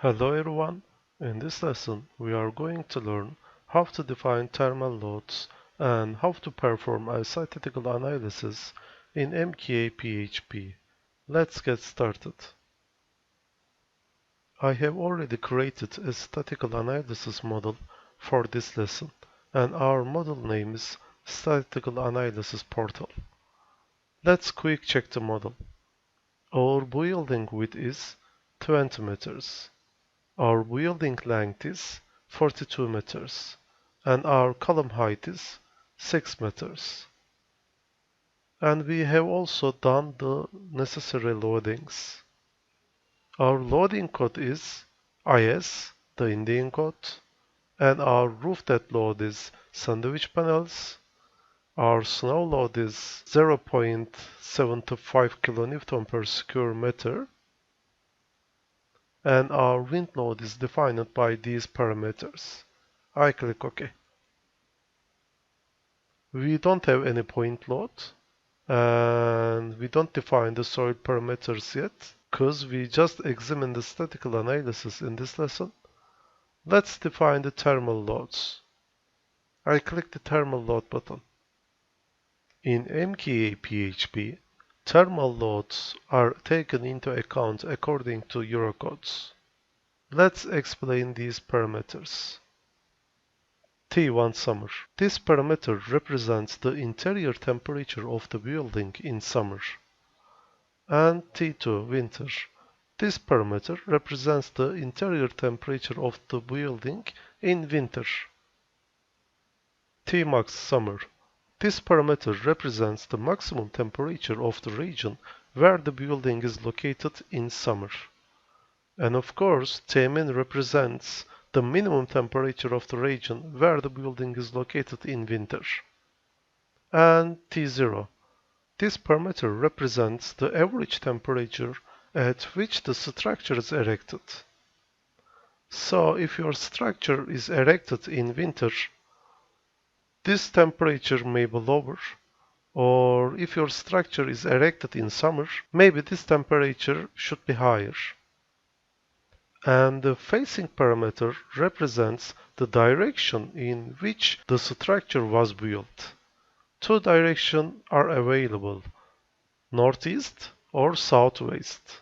Hello everyone, in this lesson we are going to learn how to define thermal loads and how to perform a statistical analysis in MkaPEB. Let's get started. I have already created a statistical analysis model for this lesson and our model name is Statistical Analysis Portal. Let's quick check the model. Our building width is 20 meters. Our building length is 42 meters and our column height is 6 meters. And we have also done the necessary loadings. Our loading code is IS, the Indian code, and our roof dead load is sandwich panels. Our snow load is 0.75 kilonewton per square meter. And our wind load is defined by these parameters. I click OK. We don't have any point load and we don't define the soil parameters yet because we just examined the statistical analysis in this lesson. Let's define the thermal loads. I click the thermal load button. In MkaPEB, thermal loads are taken into account according to Eurocodes. Let's explain these parameters. T1 summer. This parameter represents the interior temperature of the building in summer. And T2 winter. This parameter represents the interior temperature of the building in winter. Tmax summer. This parameter represents the maximum temperature of the region where the building is located in summer. And of course, Tmin represents the minimum temperature of the region where the building is located in winter. And T0. This parameter represents the average temperature at which the structure is erected. So if your structure is erected in winter, this temperature may be lower, or if your structure is erected in summer, maybe this temperature should be higher. And the facing parameter represents the direction in which the structure was built. Two directions are available, northeast or southwest.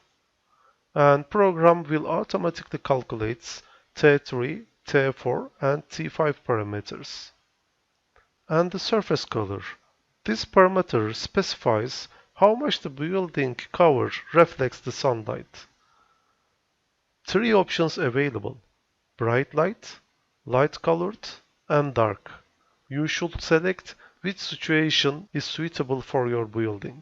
And program will automatically calculate T3, T4 and T5 parameters. And the surface color. This parameter specifies how much the building cover reflects the sunlight. Three options available: bright light, light colored, and dark. You should select which situation is suitable for your building.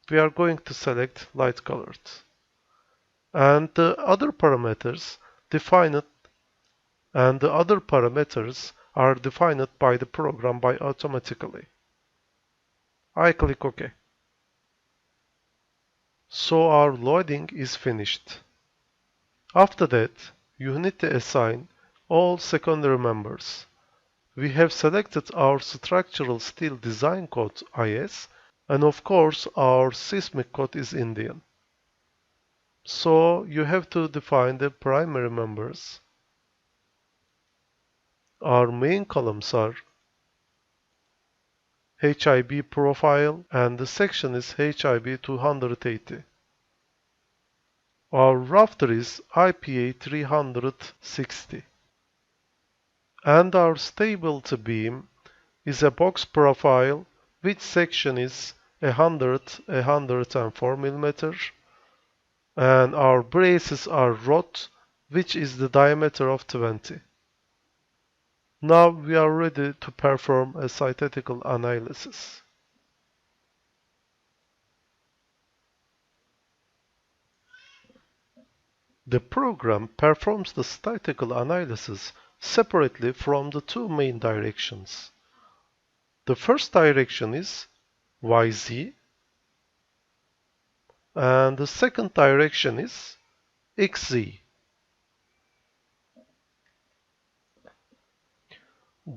We are going to select light colored. And the other parameters are defined by the program automatically. I click OK. So our loading is finished. After that, you need to assign all secondary members. We have selected our structural Steeldesign code IS, and of course our Seismic code is Indian. So you have to define the primary members. Our main columns are HIB profile and the section is HIB 280. Our rafter is IPA 360. And our stability beam is a box profile which section is 104 mm. And our braces are rod which is the diameter of 20. Now we are ready to perform a statistical analysis. The program performs the statistical analysis separately from the two main directions. The first direction is YZ and the second direction is XZ.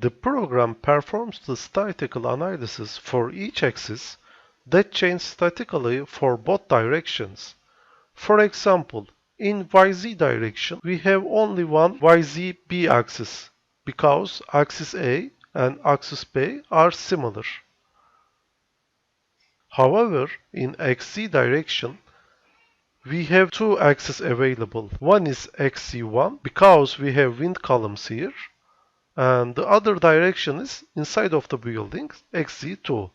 The program performs the statistical analysis for each axis that changes statically for both directions. For example, In YZ direction, we have only one YZB axis because axis A and axis B are similar. However, in XZ direction, we have two axes available. One is XZ1 because we have wind columns here, and the other direction is inside of the building, XZ2.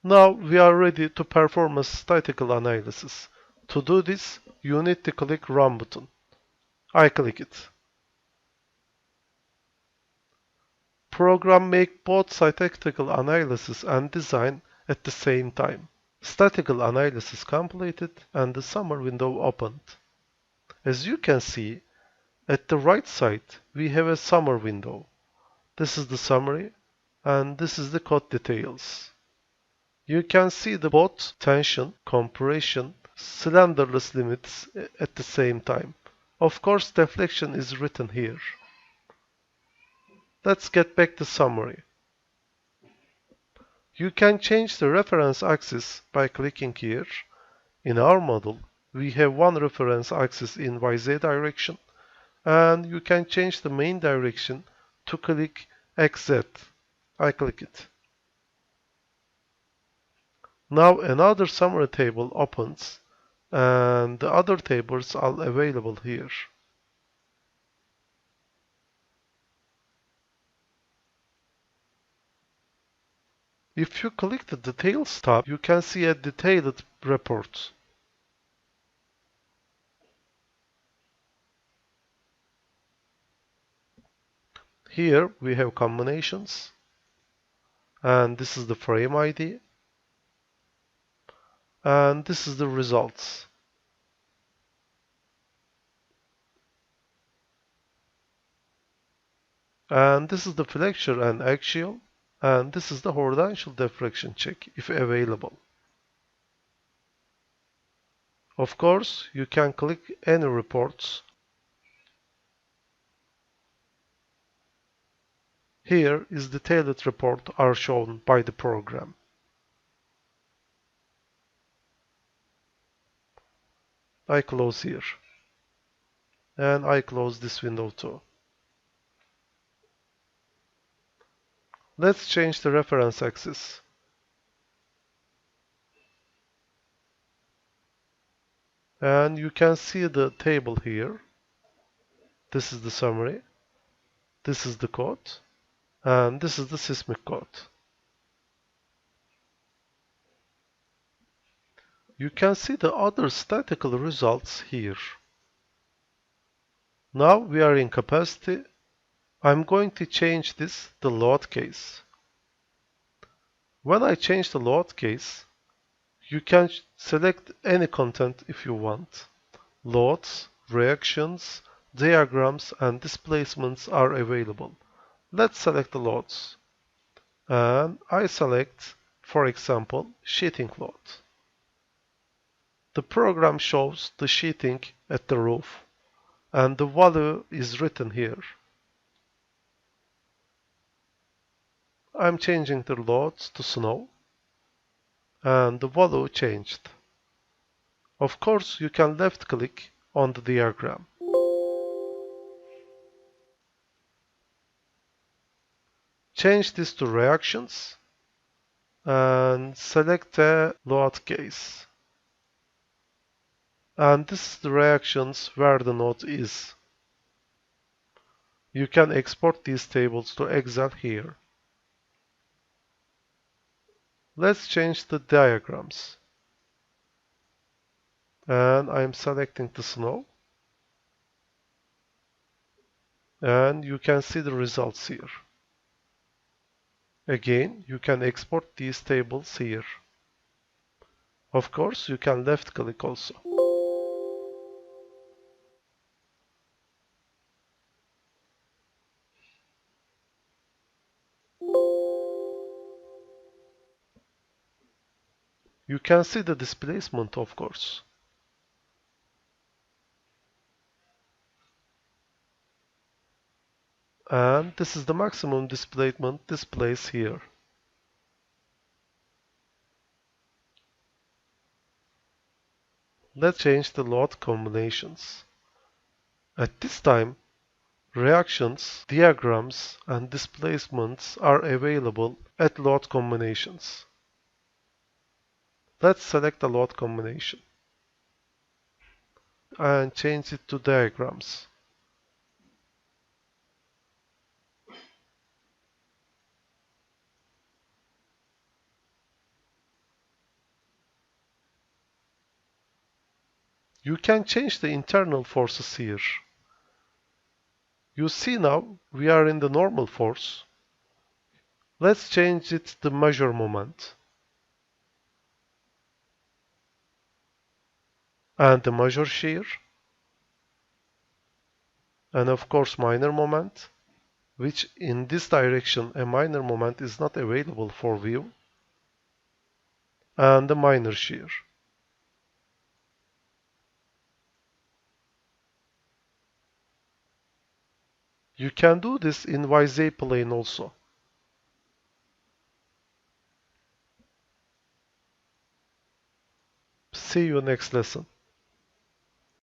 Now we are ready to perform a statical analysis. To do this, you need to click Run button. I click it. Program make both statical analysis and design at the same time. Statical analysis completed and the summer window opened. As you can see, at the right side we have a summer window. This is the summary and this is the code details. You can see the both tension, compression, slenderness limits at the same time. Of course, deflection is written here. Let's get back to summary. You can change the reference axis by clicking here. In our model, we have one reference axis in YZ direction, and you can change the main direction to click XZ. I click it. Now another summary table opens, and the other tables are available here. If you click the Details tab, you can see a detailed report. Here we have combinations, and this is the frame ID, and this is the results. And this is the flexure and axial, and this is the horizontal deflection check if available. Of course, you can click any reports. Here is detailed report are shown by the program. I close here. And I close this window too. Let's change the reference axis. And you can see the table here. This is the summary. This is the code. And this is the seismic code. You can see the other statical results here. Now we are in capacity. I'm going to change this the load case. When I change the load case, you can select any content if you want. Loads, reactions, diagrams, and displacements are available. Let's select the loads. And I select, for example, sheeting load. The program shows the sheeting at the roof, and the value is written here. I'm changing the loads to snow, and the value changed. Of course, you can left click on the diagram. Change this to reactions and select a load case. And this is the reactions where the node is. You can export these tables to Excel here. Let's change the diagrams. And I'm selecting the snow. And you can see the results here. Again, you can export these tables here. Of course, you can left click also. You can see the displacement, of course. And this is the maximum displacement displays here. let's change the load combinations. At this time, reactions, diagrams, and displacements are available at load combinations. Let's select a load combination and change it to diagrams. You can change the internal forces here. You see now we are in the normal force. Let's change it to measure moment. And the measure shear. And of course minor moment, which in this direction a minor moment is not available for view. And the minor shear. You can do this in YZ plane also. See you next lesson.